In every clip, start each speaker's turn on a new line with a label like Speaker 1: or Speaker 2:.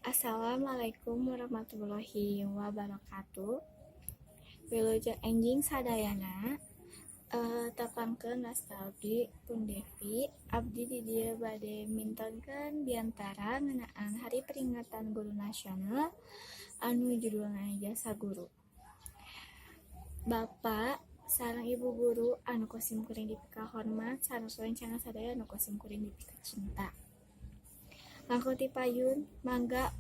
Speaker 1: Assalamualaikum warahmatullahi wabarakatuh. Wilujeng enjing sadayana tepangkeun Nastaldi Pun Devi abdi di dieu bade mintonkeun biantara ngeunaan Hari Peringatan Guru Nasional anu judulna Jasa Guru. Bapak sareng Ibu guru anu kosim kuring dipika hormat sareng rencana sadaya anu kosim kuring dipika cinta. Langkung ti payun mangga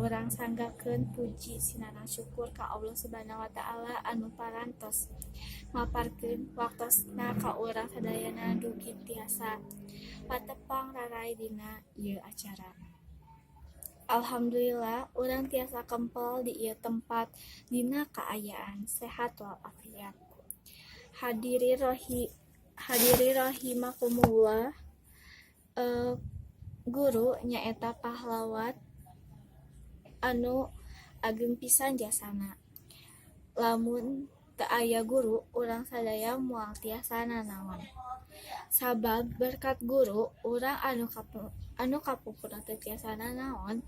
Speaker 1: urang sanggakeun puji sinareng syukur ka Allah Subhanahu wa taala anu parantos maparkeun waktosna ka urang sadayana dugi tiasa patepang rarai dina ieu acara. Alhamdulillah urang tiasa kempel di ieu tempat dina kaayaan sehat walafiat. Hadiri rahimakumullah. Guru nyaeta pahlawan anu ageng pisan jasana. Lamun teu aya guru, urang sadaya moal tiasa nanaon. Sabab berkat guru, urang anu kapungkurna teu tiasa nanaon,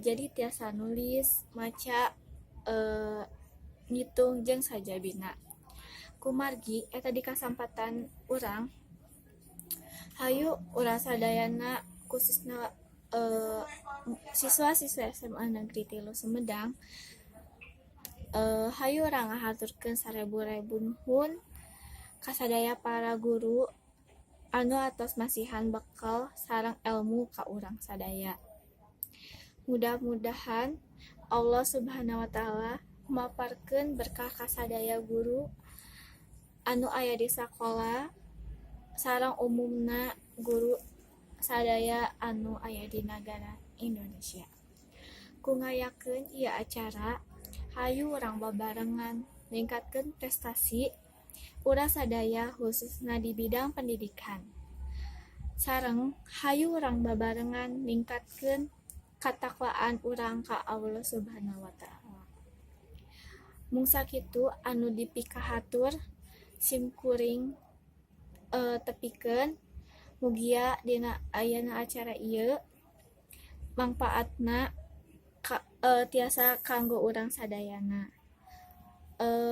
Speaker 1: jadi tiasa nulis, maca, ngitung jeung sajabina. Kumargi eta di kasempatan urang hayu urang sadayana khususna siswa-siswa SMA Negeri 3 Sumedang hayu urang ngahaturkeun sarebu-rebu nuhun ka sadaya para guru anu atos masihan bekal sareng elmu ka urang sadaya. Mudah-mudahan Allah Subhanahu wa taala maparkeun berkah ka sadaya guru anu aya di sakola sareng umumna guru sadaya anu aya di nagara Indonesia. Kungayakeun ieu acara hayu urang babarengan ningkatkeun prestasi urang sadaya khususna di bidang pendidikan. Sareng hayu urang babarengan ningkatkeun katakwaan urang ka Allah Subhanahu wa taala. Mung sakitu anu dipikahatur simkuring tepikeun mugia dina ayeuna acara ieu mangpaatna tiasa kanggo urang sadayana.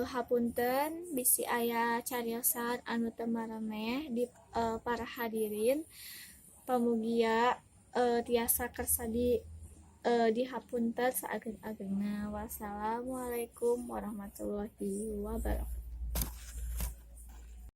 Speaker 1: Hapunten bisi aya cariosan anu teu marameh di para hadirin. Pamugia tiasa kersa dihapunten saageng-agengna. Wassalamualaikum warahmatullahi wabarakatuh.